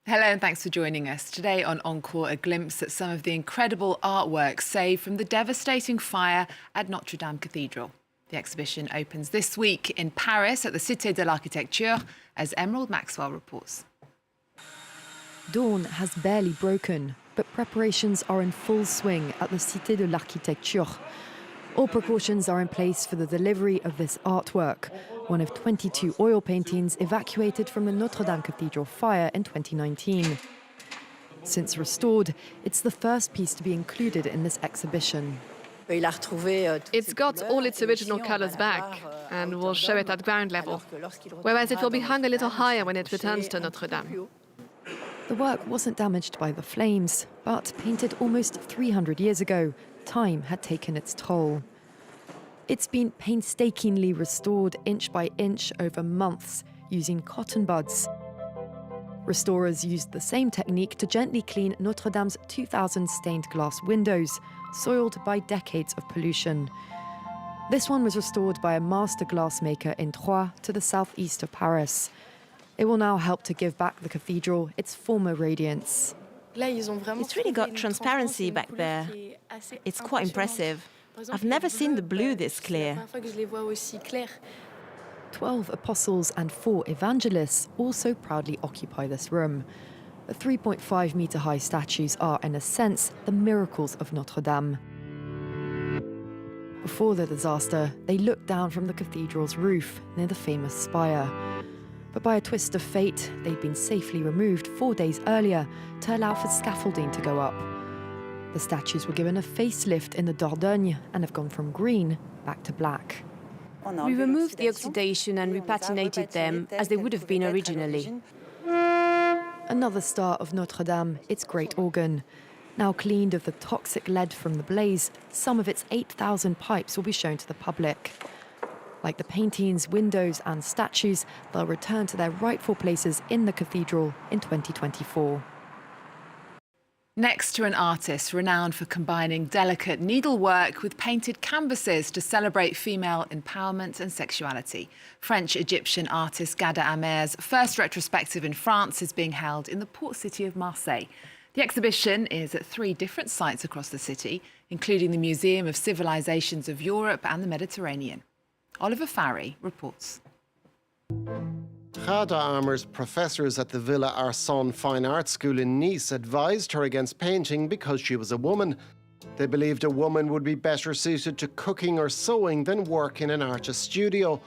Hello and thanks for joining us. Today on Encore, a glimpse at some of the incredible artwork saved from the devastating fire at Notre Dame Cathedral. The exhibition opens this week in Paris at the Cité de l'Architecture, as Emerald Maxwell reports. Dawn has barely broken, but preparations are in full swing at the Cité de l'Architecture. All precautions are in place for the delivery of this artwork, one of 22 oil paintings evacuated from the Notre Dame Cathedral fire in 2019. Since restored, it's the first piece to be included in this exhibition. It's got all its original colours back, and we'll show it at ground level, whereas it will be hung a little higher when it returns to Notre Dame. The work wasn't damaged by the flames, but painted almost 300 years ago, time had taken its toll. It's been painstakingly restored inch by inch over months using cotton buds. Restorers used the same technique to gently clean Notre Dame's 2,000 stained glass windows, soiled by decades of pollution. This one was restored by a master glassmaker in Troyes to the southeast of Paris. It will now help to give back the cathedral its former radiance. It's really got transparency back there. It's quite impressive. I've never seen the blue this clear. 12 apostles and 4 evangelists also proudly occupy this room. The 3.5-metre-high statues are, in a sense, the miracles of Notre Dame. Before the disaster, they looked down from the cathedral's roof near the famous spire. But by a twist of fate, they'd been safely removed 4 days earlier to allow for scaffolding to go up. The statues were given a facelift in the Dordogne and have gone from green back to black. We removed the oxidation and repatinated them as they would have been originally. Another star of Notre Dame, its great organ. Now cleaned of the toxic lead from the blaze, some of its 8,000 pipes will be shown to the public. Like the paintings, windows and statues, they'll return to their rightful places in the cathedral in 2024. Next to an artist renowned for combining delicate needlework with painted canvases to celebrate female empowerment and sexuality. French-Egyptian artist Ghada Amer's first retrospective in France is being held in the port city of Marseille. The exhibition is at 3 different sites across the city, including the Museum of Civilizations of Europe and the Mediterranean. Oliver Farry reports. Ghada Amer's professors at the Villa Arson Fine Arts School in Nice advised her against painting because she was a woman. They believed a woman would be better suited to cooking or sewing than work in an artist's studio.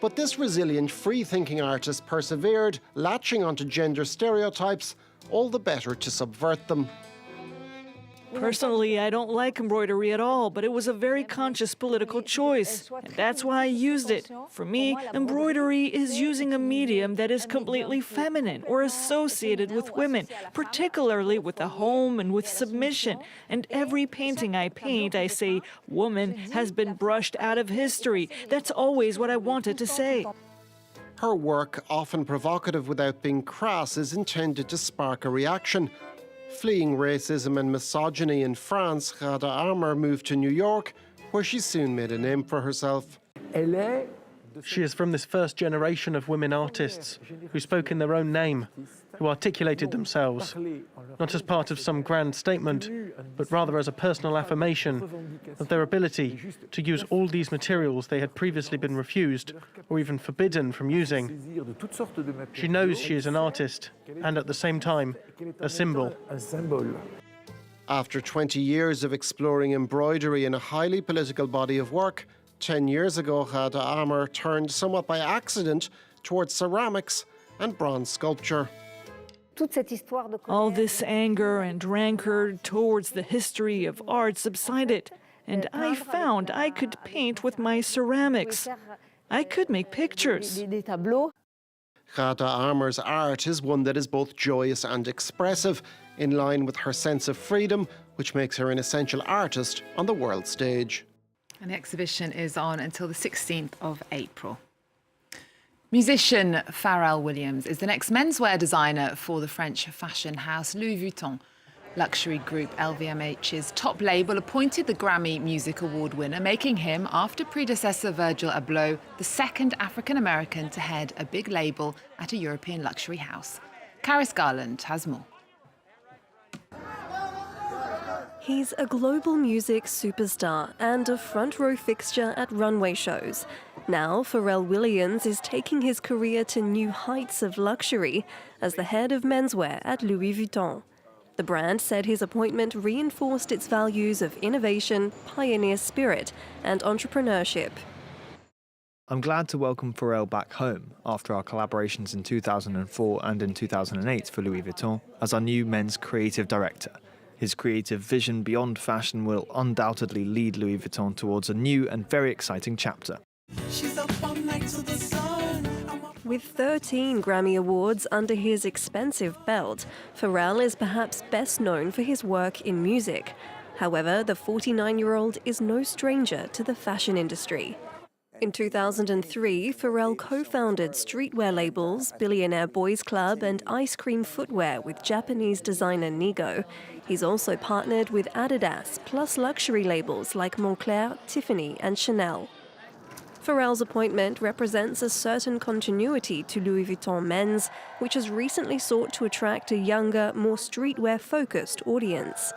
But this resilient, free-thinking artist persevered, latching onto gender stereotypes, all the better to subvert them. Personally, I don't like embroidery at all, but it was a very conscious political choice, and that's why I used it. For me, embroidery is using a medium that is completely feminine or associated with women, particularly with the home and with submission. And every painting I paint, I say, woman has been brushed out of history. That's always what I wanted to say. Her work, often provocative without being crass, is intended to spark a reaction. Fleeing racism and misogyny in France, Ghada Amer moved to New York, where she soon made a name for herself. She is from this first generation of women artists who spoke in their own name, who articulated themselves, not as part of some grand statement, but rather as a personal affirmation of their ability to use all these materials they had previously been refused or even forbidden from using. She knows she is an artist and at the same time a symbol. After 20 years of exploring embroidery in a highly political body of work, 10 years ago, Ghada Amer turned somewhat by accident towards ceramics and bronze sculpture. All this anger and rancor towards the history of art subsided, and I found I could paint with my ceramics. I could make pictures. Ghada Amer's art is one that is both joyous and expressive, in line with her sense of freedom, which makes her an essential artist on the world stage. And the exhibition is on until the 16th of April. Musician Pharrell Williams is the next menswear designer for the French fashion house Louis Vuitton. Luxury group LVMH's top label appointed the Grammy Music Award winner, making him, after predecessor Virgil Abloh, the second African-American to head a big label at a European luxury house. Caris Garland has more. He's a global music superstar and a front-row fixture at runway shows. Now, Pharrell Williams is taking his career to new heights of luxury as the head of menswear at Louis Vuitton. The brand said his appointment reinforced its values of innovation, pioneer spirit, and entrepreneurship. I'm glad to welcome Pharrell back home after our collaborations in 2004 and in 2008 for Louis Vuitton as our new men's creative director. His creative vision beyond fashion will undoubtedly lead Louis Vuitton towards a new and very exciting chapter. With 13 Grammy Awards under his expensive belt, Pharrell is perhaps best known for his work in music. However, the 49-year-old is no stranger to the fashion industry. In 2003, Pharrell co-founded streetwear labels Billionaire Boys Club and Ice Cream Footwear with Japanese designer Nigo. He's also partnered with Adidas, plus luxury labels like Moncler, Tiffany and Chanel. Pharrell's appointment represents a certain continuity to Louis Vuitton Men's, which has recently sought to attract a younger, more streetwear-focused audience.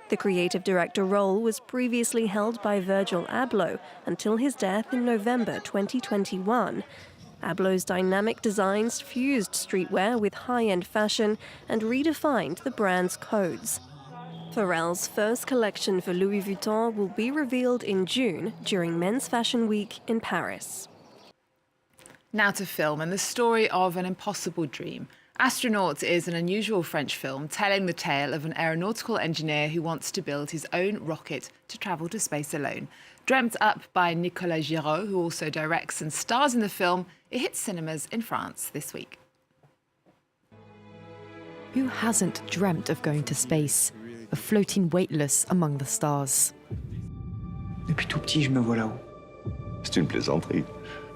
The creative director role was previously held by Virgil Abloh until his death in November 2021. Abloh's dynamic designs fused streetwear with high-end fashion and redefined the brand's codes. Pharrell's first collection for Louis Vuitton will be revealed in June during Men's Fashion Week in Paris. Now to film and the story of an impossible dream. Astronauts is an unusual French film telling the tale of an aeronautical engineer who wants to build his own rocket to travel to space alone. Dreamt up by Nicolas Giraud, who also directs and stars in the film, it hits cinemas in France this week. Who hasn't dreamt of going to space, of floating weightless among the stars? Depuis tout petit, je me vois là-haut. C'est une plaisanterie.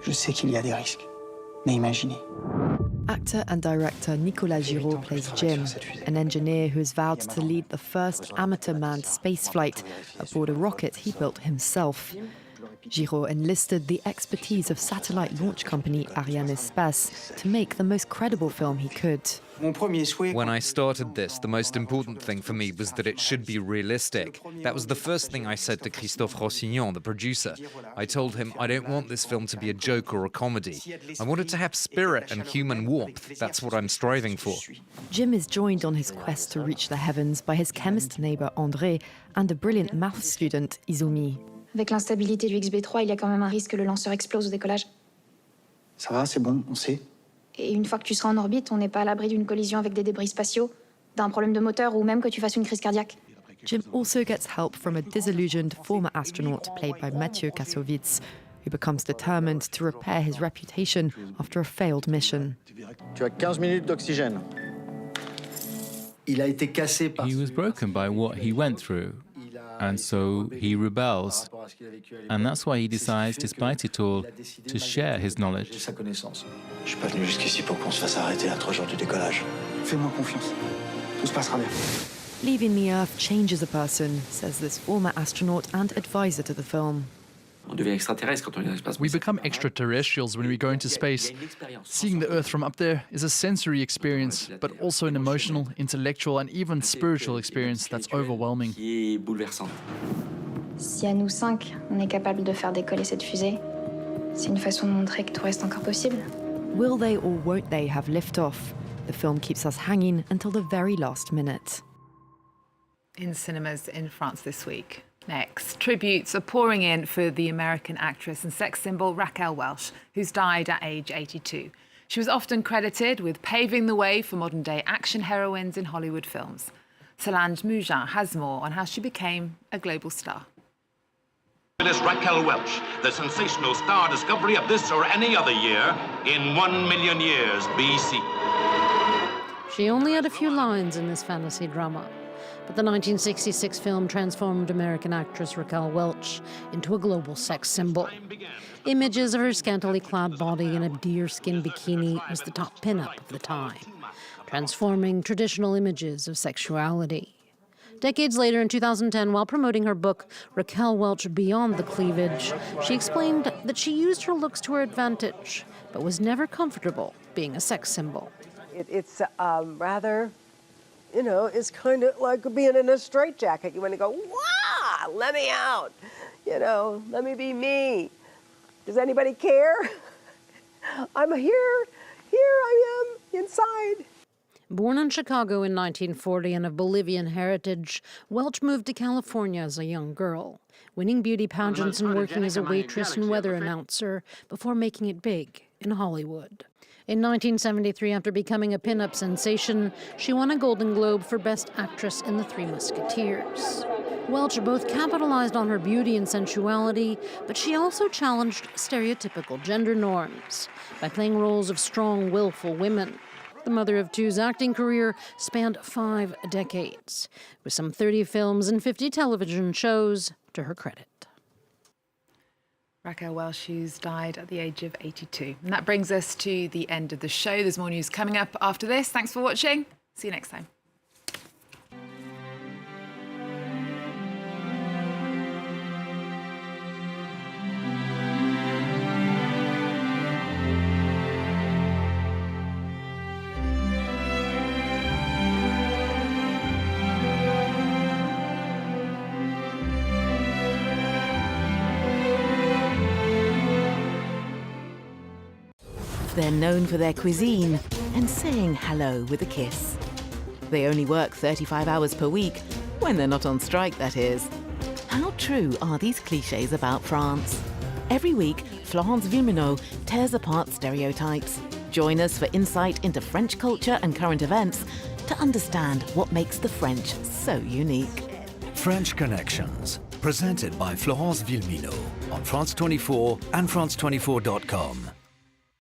Je sais qu'il y a des risques, mais imaginez. Actor and director Nicolas Giraud plays Jim, an engineer who has vowed to lead the first amateur manned spaceflight aboard a rocket he built himself. Giraud enlisted the expertise of satellite launch company Arianespace to make the most credible film he could. When I started this, the most important thing for me was that it should be realistic. That was the first thing I said to Christophe Rossignon, the producer. I told him, I don't want this film to be a joke or a comedy. I want it to have spirit and human warmth. That's what I'm striving for. Jim is joined on his quest to reach the heavens by his chemist neighbour André and a brilliant math student, Izumi. Avec l'instabilité du XB3, il y a quand même un risque que le lanceur explose au décollage. Ça va, c'est bon, on sait. Et une fois que tu seras en orbite, on n'est pas à l'abri d'une collision avec des débris spatiaux, d'un problème de moteur ou même que tu fasses une crise cardiaque. Jim also gets help from a disillusioned former astronaut played by Mathieu Kassovitz, who becomes determined to repair his reputation after a failed mission. Tu as 15 minutes d'oxygène. Il a été cassé par... He was broken by what he went through, and so he rebels. And that's why he decides, despite it all, to share his knowledge. Je suis pas venu jusqu'ici pour qu'on se fasse arrêter à 3 jours du décollage. Fais-moi confiance. Tout se passera bien. Leaving the Earth changes a person, says this former astronaut and advisor to the film. We become extraterrestrials when we go into space. Seeing the Earth from up there is a sensory experience, but also an emotional, intellectual and even spiritual experience that's overwhelming. Si à nous 5, on est capable de faire décoller cette fusée, c'est une façon de montrer que tout reste encore possible. Will they or won't they have liftoff? The film keeps us hanging until the very last minute. In cinemas in France this week. Next, tributes are pouring in for the American actress and sex symbol Raquel Welch, who's died at age 82. She was often credited with paving the way for modern-day action heroines in Hollywood films. Solange Mougin has more on how she became a global star. Raquel Welch, the sensational star discovery of this or any other year in 1 million years BC. She only had a few lines in this fantasy drama, but the 1966 film transformed American actress Raquel Welch into a global sex symbol. Images of her scantily clad body in a deerskin bikini was the top pinup of the time, transforming traditional images of sexuality. Decades later, in 2010, while promoting her book, Raquel Welch Beyond the Cleavage, she explained that she used her looks to her advantage, but was never comfortable being a sex symbol. It's rather, you know, it's kind of like being in a straitjacket. You want to go, wah, let me out, you know, let me be me. Does anybody care? I'm here I am, inside. Born in Chicago in 1940 and of Bolivian heritage, Welch moved to California as a young girl, winning beauty pageants and working as a waitress and weather announcer before making it big in Hollywood. In 1973, after becoming a pin-up sensation, she won a Golden Globe for Best Actress in The Three Musketeers. Welch both capitalized on her beauty and sensuality, but she also challenged stereotypical gender norms by playing roles of strong, willful women. The mother of two's acting career spanned 5 decades, with some 30 films and 50 television shows to her credit. Raquel Welch, who's died at the age of 82. And that brings us to the end of the show. There's more news coming up after this. Thanks for watching. See you next time. They're known for their cuisine and saying hello with a kiss. They only work 35 hours per week, when they're not on strike, that is. How true are these clichés about France? Every week, Florence Villeminot tears apart stereotypes. Join us for insight into French culture and current events to understand what makes the French so unique. French Connections, presented by Florence Villeminot on France 24 and France24.com.